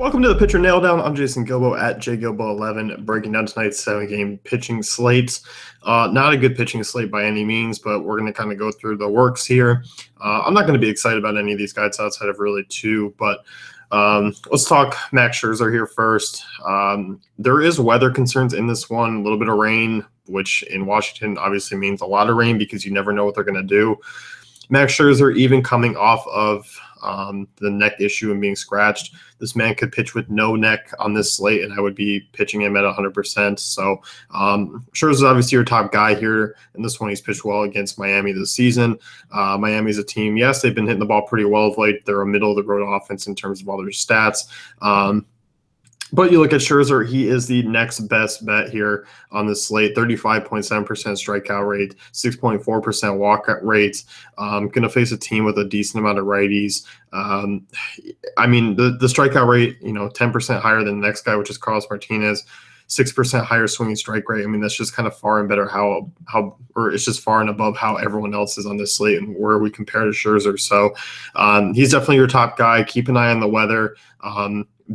Welcome to the Pitcher Nail Down. I'm Jason Gilbo at JGilbo11, breaking down tonight's 7-game pitching slates. Not a good pitching slate by any means, but we're going to kind of go through the works here. I'm not going to be excited about any of these guys outside of really two, but let's talk Max Scherzer here first. There is weather concerns in this one, a little bit of rain, which in Washington obviously means a lot of rain because you never know what they're going to do. Max Scherzer, even coming off of the neck issue and being scratched, this man could pitch with no neck on this slate, and I would be pitching him at 100%. So Scherzer's obviously your top guy here. In this one, he's pitched well against Miami this season. Miami's a team, yes, they've been hitting the ball pretty well of late. They're a middle-of-the-road offense in terms of all their stats. But you look at Scherzer, he is the next best bet here on this slate. 35.7% strikeout rate, 6.4% walk rate. Going to face a team with a decent amount of righties. I mean, the strikeout rate, 10% higher than the next guy, which is Carlos Martinez. 6% higher swinging strike rate. I mean, that's just kind of far and better or it's just far and above how everyone else is on this slate and where we compare to Scherzer. So he's definitely your top guy. Keep an eye on the weather.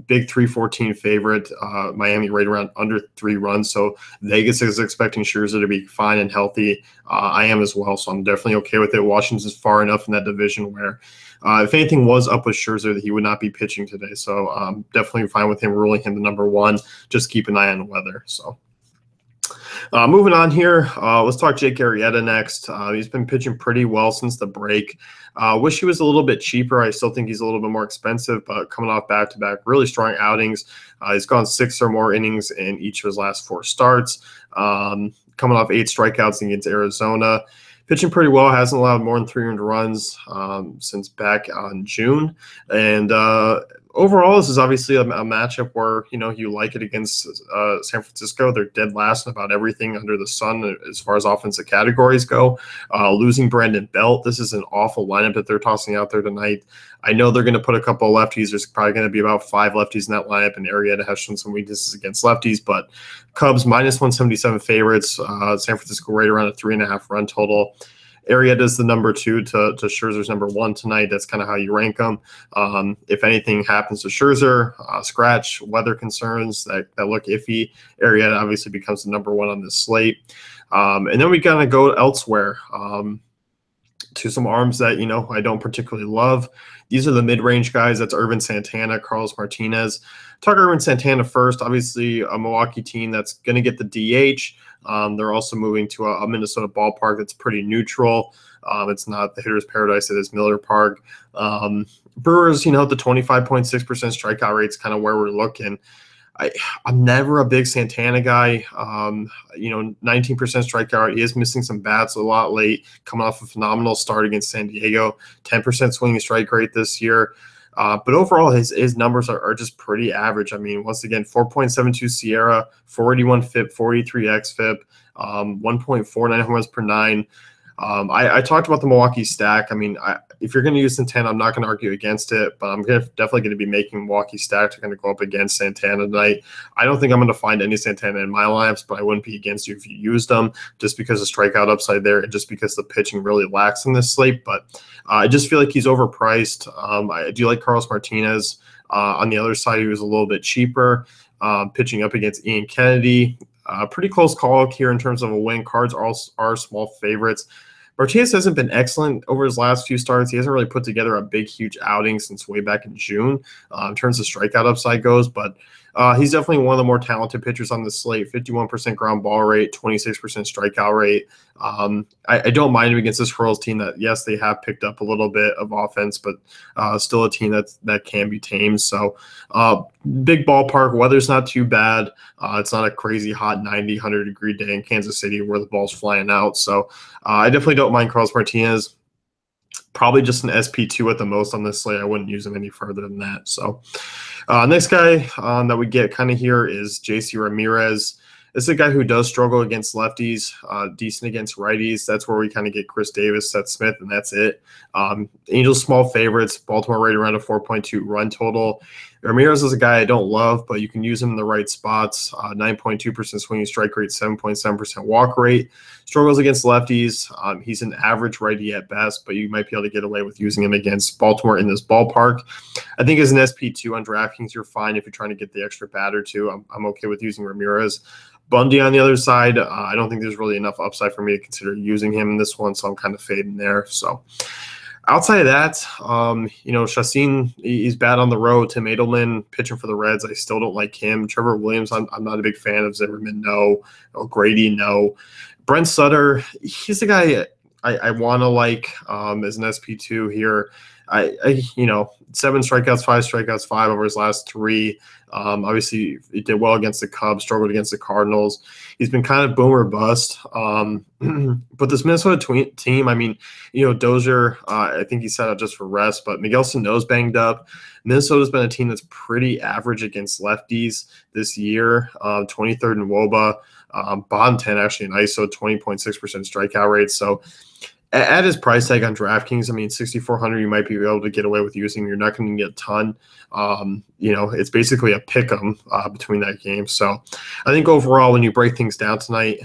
Big 314 favorite. Miami right around under 3 runs. So Vegas is expecting Scherzer to be fine and healthy. I am as well. So I'm definitely okay with it. Washington's far enough in that division where if anything was up with Scherzer, that he would not be pitching today. So definitely fine with him ruling him the number 1. Just keep an eye on the weather. So moving on here, let's talk Jake Arrieta next. He's been pitching pretty well since the break. Wish he was a little bit cheaper. I still think he's a little bit more expensive, but coming off back-to-back really strong outings. He's gone 6 or more innings in each of his last 4 starts. Coming off 8 strikeouts against Arizona. Pitching pretty well, hasn't allowed more than 300 runs since back on June. And overall, this is obviously a matchup where, you like it against San Francisco. They're dead last in about everything under the sun as far as offensive categories go. Losing Brandon Belt, this is an awful lineup that they're tossing out there tonight. I know they're going to put a couple of lefties. There's probably going to be about 5 lefties in that lineup, and Arrieta has shown some weaknesses against lefties. But Cubs minus 177 favorites. San Francisco right around a 3.5 run total. Arrieta is the number 2 to Scherzer's number 1 tonight. That's kind of how you rank them. If anything happens to Scherzer, scratch, weather concerns that look iffy, Arrieta obviously becomes the number 1 on this slate. And then we kind of go elsewhere to some arms that, I don't particularly love. These are the mid-range guys. That's Ervin Santana, Carlos Martinez. Talk Ervin Santana first. Obviously, a Milwaukee team that's going to get the DH. They're also moving to a Minnesota ballpark that's pretty neutral. It's not the hitter's paradise. It is Miller Park. Brewers, the 25.6% strikeout rate is kind of where we're looking. I'm never a big Santana guy. 19% strikeout. He is missing some bats a lot late, coming off a phenomenal start against San Diego. 10% swinging strike rate this year. But overall, his numbers are just pretty average. I mean, once again, 4.72 Sierra, 481 FIP, 43 XFIP, 1.49 home runs per 9. I talked about the Milwaukee stack. I mean, if you're going to use Santana, I'm not going to argue against it, but I'm definitely going to be making Milwaukee stack to kind of go up against Santana tonight. I don't think I'm going to find any Santana in my lineups, but I wouldn't be against you if you used them just because of strikeout upside there and just because the pitching really lacks in this slate. But I just feel like he's overpriced. I do like Carlos Martinez. On the other side, he was a little bit cheaper, pitching up against Ian Kennedy. Pretty close call here in terms of a win. Cards are small favorites. Martinez hasn't been excellent over his last few starts. He hasn't really put together a big, huge outing since way back in June in terms of strikeout upside goes, but he's definitely one of the more talented pitchers on the slate. 51% ground ball rate, 26% strikeout rate. I don't mind him against this Royals team that, yes, they have picked up a little bit of offense, but still a team that can be tamed. So big ballpark. Weather's not too bad. It's not a crazy hot 90, 100-degree day in Kansas City where the ball's flying out. So I definitely don't mind Carlos Martinez. Probably just an SP2 at the most on this slate. I wouldn't use him any further than that. So next guy that we get kind of here is JC Ramirez. This is a guy who does struggle against lefties, decent against righties. That's where we kind of get Chris Davis, Seth Smith, and that's it. Angels small favorites. Baltimore right around a 4.2 run total. Ramirez is a guy I don't love, but you can use him in the right spots. 9.2% swinging strike rate, 7.7% walk rate. Struggles against lefties. He's an average righty at best, but you might be able to get away with using him against Baltimore in this ballpark. I think as an SP2 on DraftKings, you're fine if you're trying to get the extra bat or two. I'm okay with using Ramirez. Bundy on the other side, I don't think there's really enough upside for me to consider using him in this one, so I'm kind of fading there. So outside of that, Chacin, he's bad on the road. Tim Edelman pitching for the Reds, I still don't like him. Trevor Williams, I'm not a big fan of. Zimmerman, no. O'Grady, no. Brent Sutter, he's the guy I want to like as an SP2 here. 7 strikeouts, 5 strikeouts, 5 over his last 3. Obviously, he did well against the Cubs, struggled against the Cardinals. He's been kind of boom or bust. But this Minnesota team, I mean, Dozier, I think he's set out just for rest, but Miguel Sano's banged up. Minnesota's been a team that's pretty average against lefties this year, 23rd in WOBA, bottom 10 actually in ISO, 20.6% strikeout rate. So at his price tag on DraftKings, I mean, 6,400, you might be able to get away with using. You're not going to get a ton. It's basically a pick 'em between that game. So I think overall, when you break things down tonight,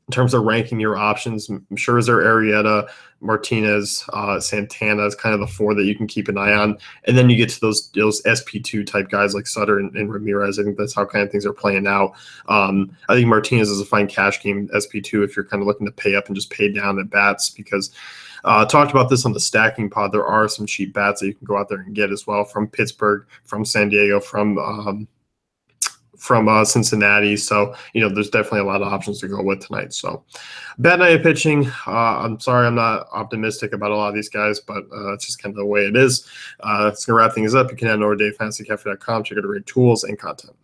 in terms of ranking your options, Scherzer, Arrieta, Martinez, Santana is kind of the 4 that you can keep an eye on. And then you get to those SP2 type guys like Sutter and Ramirez. I think that's how kind of things are playing out. I think Martinez is a fine cash game SP2 if you're kind of looking to pay up and just pay down at bats, because talked about this on the stacking pod. There are some cheap bats that you can go out there and get as well from Pittsburgh, from San Diego, from Cincinnati. So, there's definitely a lot of options to go with tonight. So bad night of pitching. I'm sorry, I'm not optimistic about a lot of these guys, but it's just kind of the way it is. It's going to wrap things up. You can head over to DaveFantasyCafe.com, check out the great tools and content.